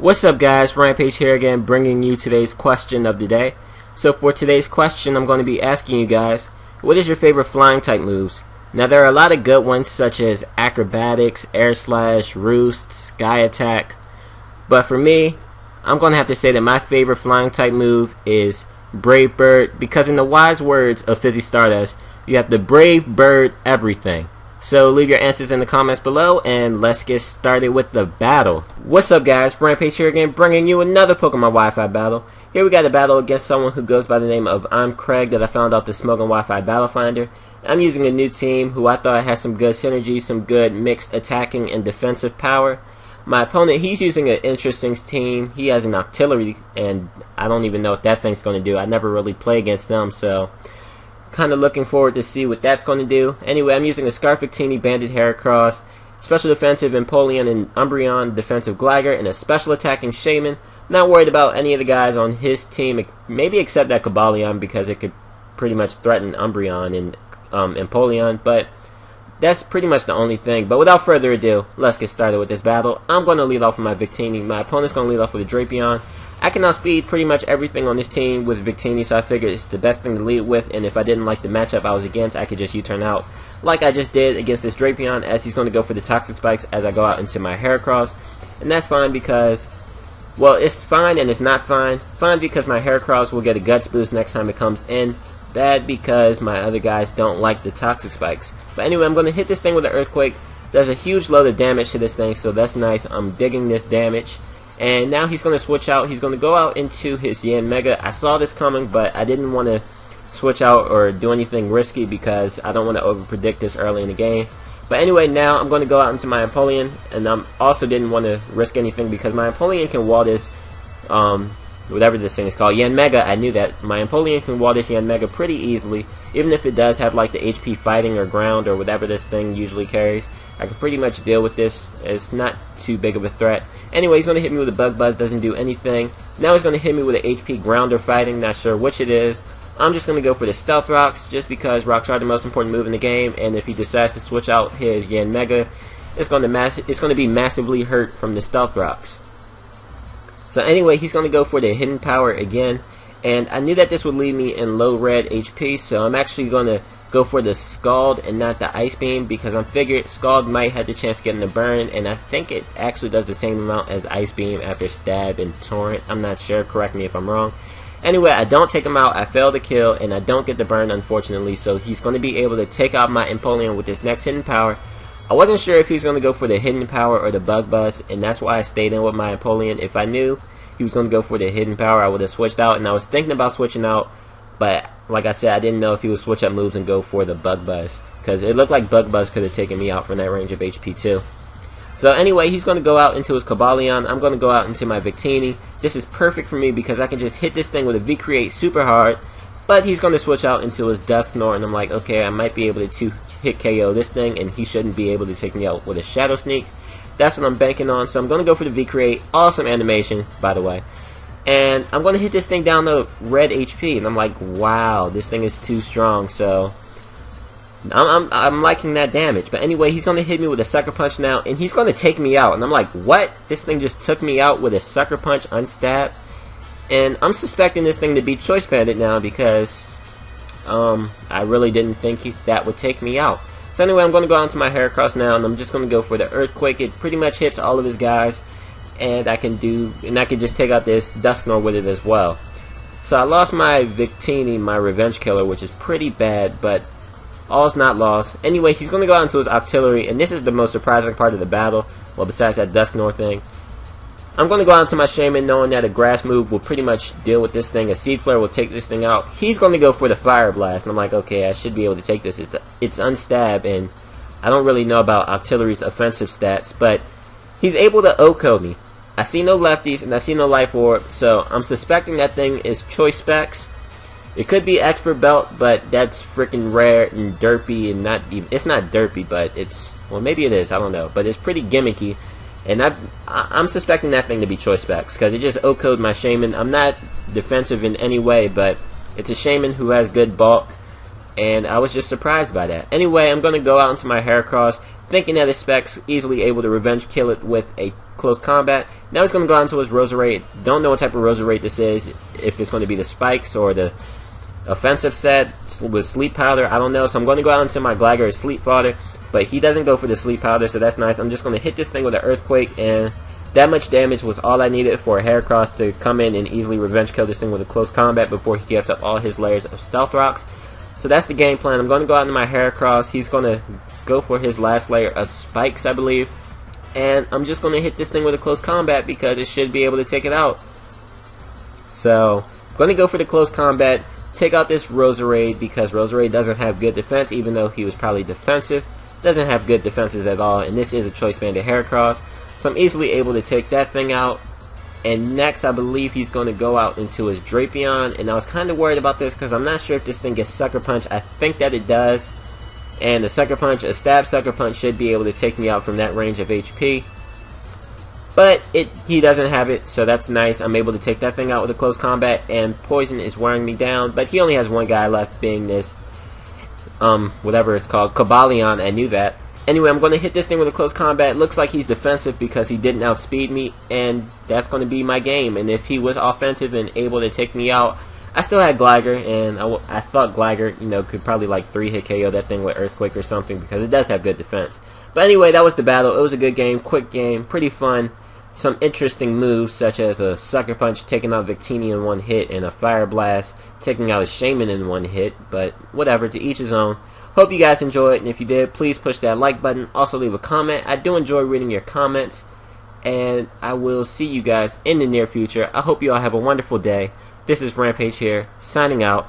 What's up guys, Rampage here again, bringing you today's question of the day. So for today's question, I'm going to be asking you guys, what is your favorite flying type moves? Now there are a lot of good ones such as acrobatics, air slash, roost, sky attack. But for me, I'm going to have to say that my favorite flying type move is Brave Bird, because in the wise words of Fizzy Stardust, you have to Brave Bird everything. So leave your answers in the comments below and let's get started with the battle. What's up guys, Rampage here again, bringing you another Pokemon Wi-Fi battle. Here we got a battle against someone who goes by the name of ImCraaig that I found off the Smoking Wi-Fi Battle Finder. I'm using a new team who I thought had some good synergy, some good mixed attacking and defensive power. My opponent, he's using an interesting team. He has an artillery and I don't even know what that thing's going to do. I never really play against them, so kind of looking forward to see what that's going to do. Anyway, I'm using a Scrafty Banded Heracross, special defensive Empoleon and Umbreon, defensive Gligar, and a special attacking Shaman. Not worried about any of the guys on his team, maybe except that Cobalion, because it could pretty much threaten Umbreon and Empoleon, but that's pretty much the only thing. But without further ado, let's get started with this battle. I'm going to lead off with my Victini. My opponent's going to lead off with a Drapion. I can outspeed pretty much everything on this team with Victini, so I figured it's the best thing to lead with, and if I didn't like the matchup I was against, I could just U-turn out like I just did against this Drapion, as he's going to go for the Toxic Spikes as I go out into my Heracross. And that's fine because, well, it's fine and it's not fine. Fine because my Heracross will get a Guts boost next time it comes in. Bad because my other guys don't like the Toxic Spikes. But anyway, I'm going to hit this thing with an Earthquake. There's a huge load of damage to this thing, so that's nice. I'm digging this damage. And now he's going to switch out. He's going to go out into his Yanmega. I saw this coming, but I didn't want to switch out or do anything risky because I don't want to overpredict this early in the game. But anyway, now I'm going to go out into my Empoleon, and I also didn't want to risk anything because my Empoleon can wall this, whatever this thing is called, Yanmega. I knew that. My Empoleon can wall this Yanmega pretty easily, even if it does have like the HP fighting or ground or whatever this thing usually carries. I can pretty much deal with this. It's not too big of a threat. Anyway, he's going to hit me with a Bug Buzz, doesn't do anything. Now he's going to hit me with an HP Grounder fighting, not sure which it is. I'm just going to go for the Stealth Rocks, just because Rocks are the most important move in the game, and if he decides to switch out his Yanmega, it's going to be massively hurt from the Stealth Rocks. So anyway, he's going to go for the Hidden Power again, and I knew that this would leave me in low red HP, so I'm actually going to go for the Scald and not the Ice Beam, because I figured Scald might have the chance of getting a burn, and I think it actually does the same amount as Ice Beam after Stab and Torrent. I'm not sure, correct me if I'm wrong. Anyway, I don't take him out, I fail the kill, and I don't get the burn unfortunately, so he's going to be able to take out my Empoleon with this next Hidden Power. I wasn't sure if he was going to go for the Hidden Power or the Bug Buzz, and that's why I stayed in with my Empoleon. If I knew he was going to go for the Hidden Power, I would have switched out, and I was thinking about switching out, but like I said, I didn't know if he would switch up moves and go for the Bug Buzz, because it looked like Bug Buzz could have taken me out from that range of HP too. So anyway, he's going to go out into his Cobalion. I'm going to go out into my Victini. This is perfect for me because I can just hit this thing with a V-Create super hard, but he's going to switch out into his Dusknoir, and I'm like, okay, I might be able to hit KO this thing, and he shouldn't be able to take me out with a Shadow Sneak. That's what I'm banking on, so I'm going to go for the V-Create. Awesome animation, by the way. And I'm going to hit this thing down to red HP, and I'm like, wow, this thing is too strong, so I'm liking that damage. But anyway, he's going to hit me with a Sucker Punch now, and he's going to take me out, and I'm like, what? This thing just took me out with a Sucker Punch unstabbed, and I'm suspecting this thing to be Choice Banded now because I really didn't think that would take me out. So anyway, I'm going to go out into my Heracross now, and I'm just going to go for the Earthquake. It pretty much hits all of his guys, and I can just take out this Dusknoir with it as well. So I lost my Victini, my Revenge Killer, which is pretty bad, but all's not lost. Anyway, he's going to go out into his Octillery, and this is the most surprising part of the battle, well, besides that Dusknoir thing. I'm going to go out into my Shaman knowing that a Grass move will pretty much deal with this thing. A Seed Flare will take this thing out. He's going to go for the Fire Blast, and I'm like, okay, I should be able to take this. It's unstab, and I don't really know about Octillery's offensive stats, but he's able to OHKO me. I see no lefties, and I see no Life Orb, so I'm suspecting that thing is Choice Specs. It could be Expert Belt, but that's freaking rare and derpy, and it's not derpy, but it's, well, maybe it is, I don't know, but it's pretty gimmicky, and I'm suspecting that thing to be Choice Specs, because it just OHKO'd my Shaman. I'm not defensive in any way, but it's a Shaman who has good bulk, and I was just surprised by that. Anyway, I'm going to go out into my Heracross, thinking that his Spec's easily able to revenge kill it with a close combat. Now he's going to go out into his Roserade. Don't know what type of Roserade this is, if it's going to be the spikes or the offensive set with Sleep Powder. I don't know, so I'm going to go out into my Gligar Sleep Powder, but he doesn't go for the Sleep Powder, so that's nice. I'm just going to hit this thing with an Earthquake, and that much damage was all I needed for a Heracross to come in and easily revenge kill this thing with a close combat before he gets up all his layers of Stealth Rocks. So that's the game plan. I'm going to go out into my Heracross. He's going to go for his last layer of Spikes, I believe. And I'm just going to hit this thing with a close combat because it should be able to take it out. So, I'm going to go for the close combat, take out this Roserade because Roserade doesn't have good defense, even though he was probably defensive. Doesn't have good defenses at all, and this is a Choice Banded Heracross. So I'm easily able to take that thing out. And next, I believe he's going to go out into his Drapion. And I was kind of worried about this because I'm not sure if this thing gets Sucker Punch. I think that it does. And a Sucker Punch, a Stab Sucker Punch should be able to take me out from that range of HP. But he doesn't have it, so that's nice. I'm able to take that thing out with a close combat. And Poison is wearing me down. But he only has one guy left, being this, whatever it's called, Cobalion. I knew that. Anyway, I'm going to hit this thing with a close combat. Looks like he's defensive because he didn't outspeed me, and that's going to be my game. And if he was offensive and able to take me out, I still had Gligar, and I thought Gligar, could probably like 3-hit KO that thing with Earthquake or something because it does have good defense. But anyway, that was the battle. It was a good game, quick game, pretty fun. Some interesting moves such as a Sucker Punch taking out Victini in one hit and a Fire Blast taking out a Shaman in one hit. But whatever, to each his own. Hope you guys enjoyed, and if you did, please push that like button. Also leave a comment. I do enjoy reading your comments, and I will see you guys in the near future. I hope you all have a wonderful day. This is Rampage here, signing out.